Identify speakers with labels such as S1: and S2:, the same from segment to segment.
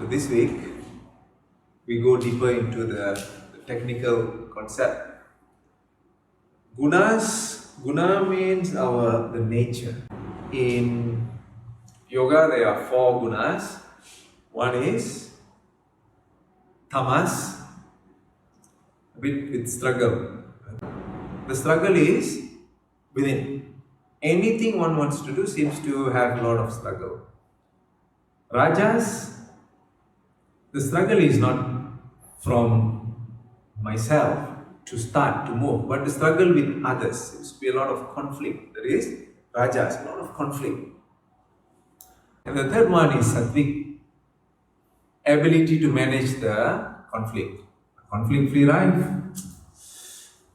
S1: this week, we go deeper into the technical concept. Guna means the nature. In yoga, there are 4 gunas. One is Tamas, with struggle. The struggle is within. Anything one wants to do seems to have a lot of struggle. Rajas, the struggle is not from myself to start to move, but the struggle with others seems to be a lot of conflict. There is Rajas, a lot of conflict. And the third one is Sattvic, ability to manage the conflict. Conflict-free life,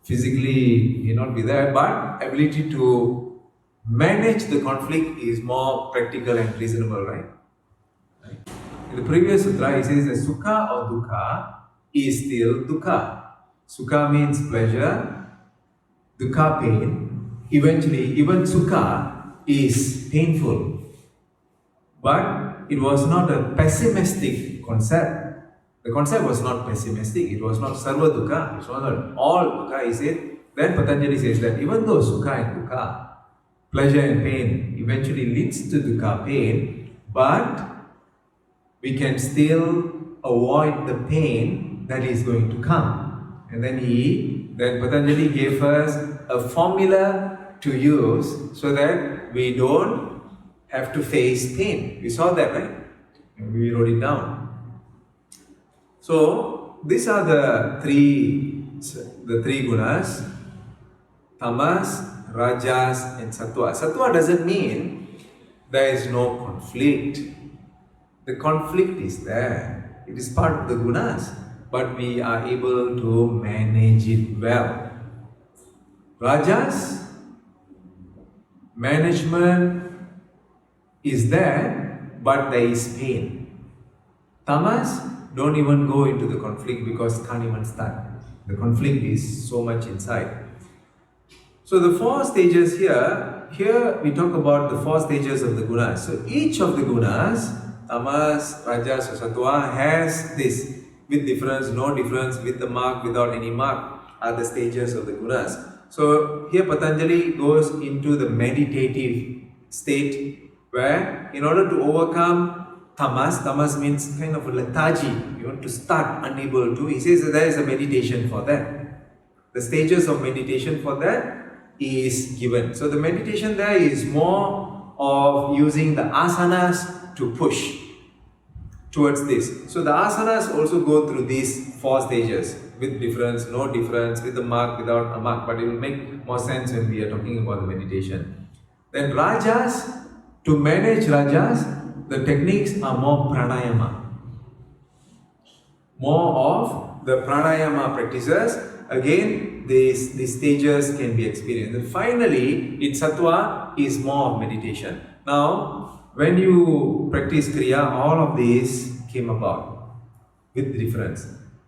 S1: physically may not be there, but ability to manage the conflict is more practical and reasonable, right? In the previous sutra, he says that sukha or dukkha is still dukkha. Sukha means pleasure, dukkha pain. Eventually, even sukha is painful. But it was not a pessimistic concept. The concept was not pessimistic, it was not sarva dukkha, it was not all dukkha. He said, then Patanjali says that even though sukha and dukkha, pleasure and pain eventually leads to dukkha pain, but we can still avoid the pain that is going to come. And then Patanjali gave us a formula to use so that we don't have to face pain. We saw that, right? And we wrote it down. So these are the three gunas: Tamas, Rajas, and Sattva. Sattva doesn't mean there is no conflict. The conflict is there. It is part of the gunas, but we are able to manage it well. Rajas, management is there, but there is pain. Tamas, don't even go into the conflict because can't even start. The conflict is so much inside. So the 4 stages here we talk about the 4 stages of the gunas. So each of the gunas, Tamas, Rajas or Sattva, has this with difference, no difference, with the mark, without any mark, are the stages of the gunas. So here Patanjali goes into the meditative state where in order to overcome Tamas means kind of a lethargy, you want to start unable to, he says that there is a meditation for that. The stages of meditation for that is given. So the meditation there is more of using the asanas to push towards this. So the asanas also go through these 4 stages, with difference, no difference, with the mark, without a mark, but it will make more sense when we are talking about the meditation. Then Rajas, to manage Rajas, the techniques are more Pranayama. More of the Pranayama practices. Again, these stages can be experienced. And finally, in Sattva is more of meditation. Now, when you practice Kriya, all of these came about with difference.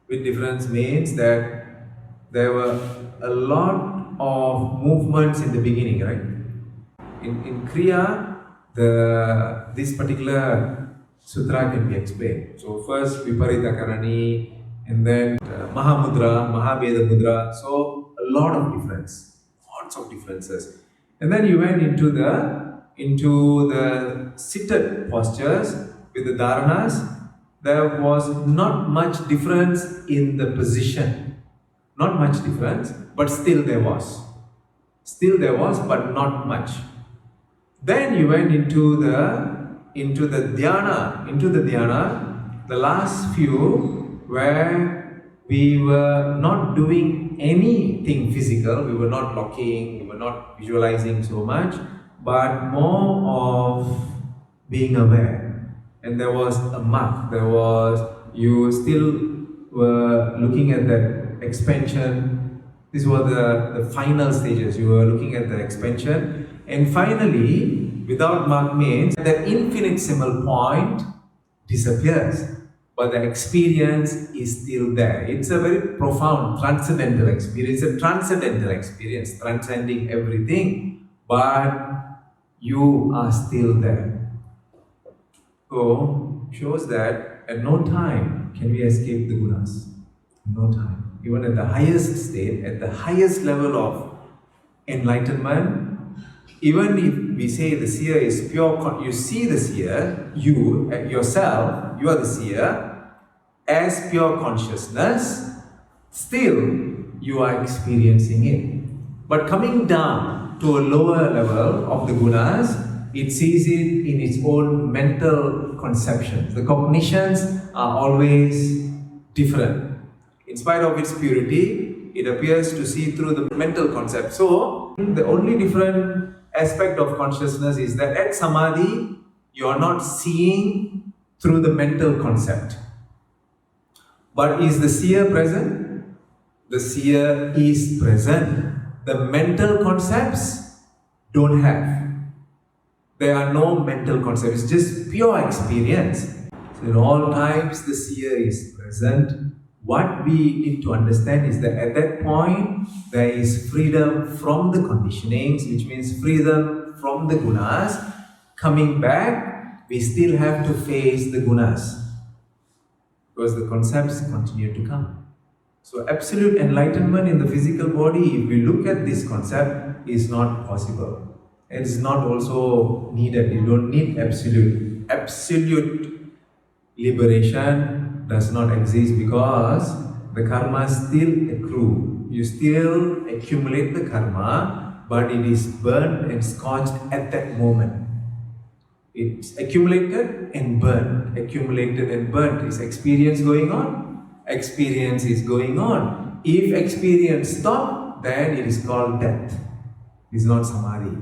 S1: With difference means that there were a lot of movements in the beginning, right? In Kriya, this particular sutra can be explained. So first Viparita Karani, and then Mahamudra, Mahabheda Mudra. So a lot of difference, lots of differences. And then you went into the seated postures with the dharanas. There was not much difference in the position. Not much difference, but still there was. Still there was, but not much. Then you went into the dhyana, the last few where we were not doing anything physical, we were not locking, we were not visualizing so much, but more of being aware. And there was a mark, you still were looking at that expansion. These were the final stages, you were looking at the expansion. And finally, without mark means that infinitesimal point disappears, but the experience is still there. It's a very profound, transcendental experience, transcending everything, but you are still there. So, shows that at no time can we escape the gunas. No time. Even at the highest state, at the highest level of enlightenment, even if we say the seer is pure, you see the seer, you yourself, you are the seer, as pure consciousness, still you are experiencing it. But coming down to a lower level of the gunas, it sees it in its own mental conceptions. The cognitions are always different. In spite of its purity, it appears to see through the mental concept. So, the only different aspect of consciousness is that at Samadhi, you are not seeing through the mental concept. But is the seer present? The seer is present. The mental concepts don't have. There are no mental concepts, it's just pure experience. So in all times, the seer is present. What we need to understand is that at that point, there is freedom from the conditionings, which means freedom from the gunas. Coming back, we still have to face the gunas, because the concepts continue to come. So absolute enlightenment in the physical body, if we look at this concept, is not possible. It is not also needed. You don't need absolute. Absolute liberation does not exist because the karma still accrue. You still accumulate the karma, but it is burnt and scorched at that moment. It's accumulated and burnt. Accumulated and burnt. Is experience going on? Experience is going on. If experience stops, then it is called death. It's not samadhi.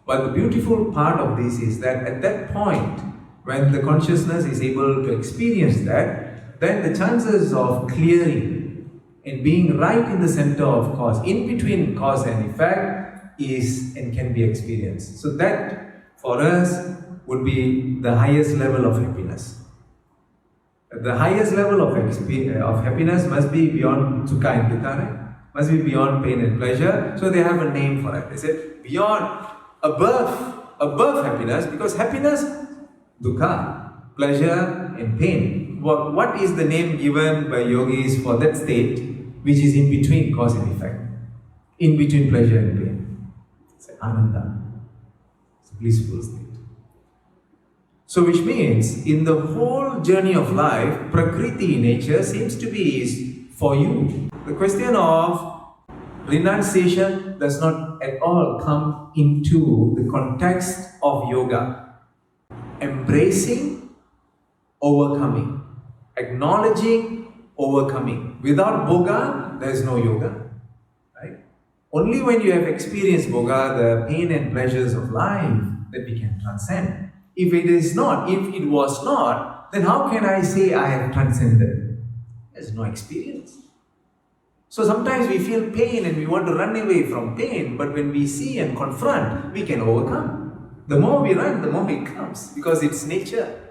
S1: But the beautiful part of this is that at that point, when the consciousness is able to experience that, then the chances of clearing and being right in the center of cause, in between cause and effect, is and can be experienced. So that, for us, would be the highest level of happiness. The highest level of happiness must be beyond sukha and dukkha, right? Must be beyond pain and pleasure. So they have a name for it. They said beyond, above happiness, because happiness, dukkha, pleasure and pain. What is the name given by yogis for that state, which is in between cause and effect? In between pleasure and pain. It's ananda. It's a blissful state. So which means, in the whole journey of life, Prakriti nature seems to be is for you. The question of renunciation does not at all come into the context of yoga. Embracing, overcoming. Acknowledging, overcoming. Without boga, there is no yoga. Right? Only when you have experienced boga, the pain and pleasures of life, that we can transcend. If it was not, then how can I say I have transcended? There's no experience. So sometimes we feel pain and we want to run away from pain, but when we see and confront, we can overcome. The more we run, the more it comes, because it's nature.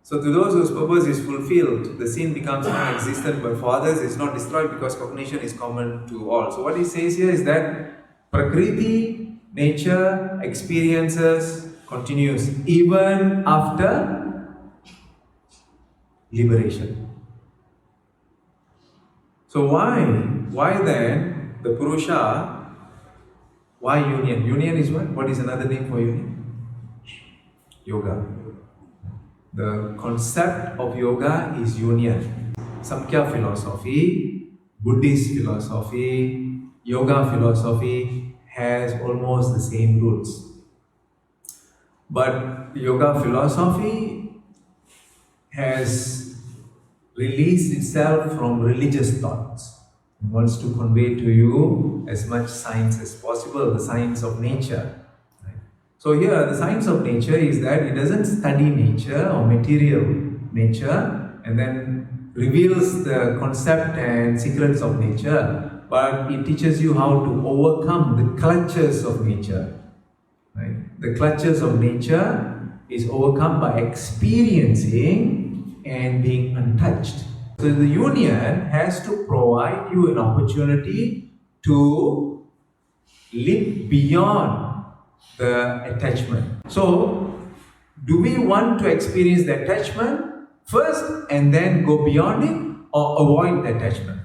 S1: So to those whose purpose is fulfilled, the sin becomes non-existent, but for others it's not destroyed because cognition is common to all. So what he says here is that Prakriti, nature, experiences, continues even after liberation. So why then the purusha, why union? Union is what? What is another name for union? Yoga. The concept of yoga is union. Samkhya philosophy, Buddhist philosophy, yoga philosophy has almost the same roots. But yoga philosophy has released itself from religious thoughts. It wants to convey to you as much science as possible, the science of nature. Right? So here, the science of nature is that it doesn't study nature or material nature and then reveals the concept and secrets of nature, but it teaches you how to overcome the clutches of nature. Right? The clutches of nature is overcome by experiencing and being untouched. So the union has to provide you an opportunity to live beyond the attachment. So, do we want to experience the attachment? first and then go beyond it or avoid the attachment.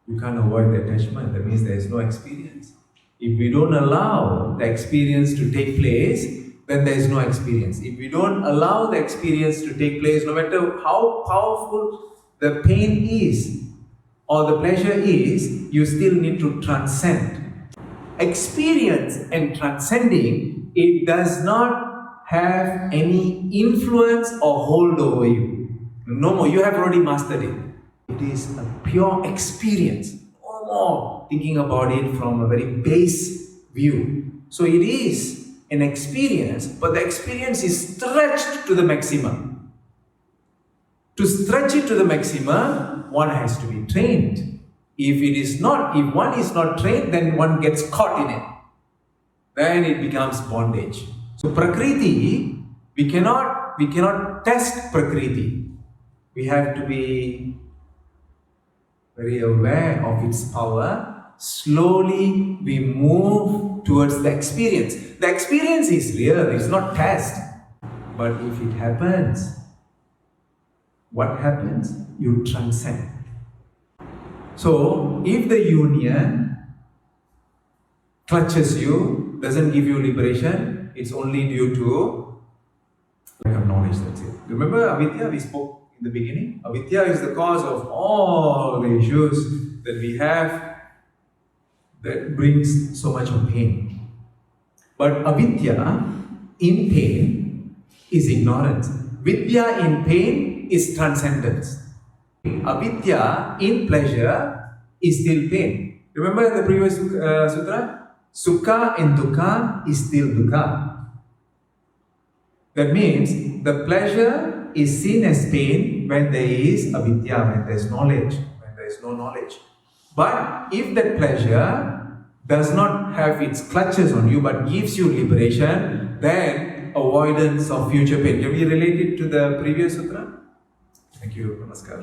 S1: You can't avoid the attachment, that means there is no experience. If we don't allow the experience to take place, then there is no experience. If we don't allow the experience to take place, no matter how powerful the pain is or the pleasure is, you still need to transcend. Experience and transcending, it does not have any influence or hold over you. No more, you have already mastered it. It is a pure experience. No more thinking about it from a very base view. So it is an experience, but the experience is stretched to the maximum. To stretch it to the maximum, one has to be trained. If one is not trained, then one gets caught in it. Then it becomes bondage. So Prakriti, we cannot test Prakriti. We have to be very aware of its power. Slowly we move towards the experience. The experience is real, it's not test. But if it happens, what happens? You transcend. So, if the union clutches you, doesn't give you liberation, it's only due to lack of knowledge, that's it. Remember avidya, we spoke in the beginning? Avidya is the cause of all the issues that we have that brings so much of pain. But avidya in pain is ignorance. Vidya in pain is transcendence. Avidya in pleasure is still pain. Remember in the previous sutra? Sukha in dukkha is still dukkha. That means the pleasure is seen as pain when there is avidya, when there is knowledge, when there is no knowledge. But if that pleasure does not have its clutches on you but gives you liberation, then avoidance of future pain. Can we relate it to the previous sutra? Thank you. Namaskar.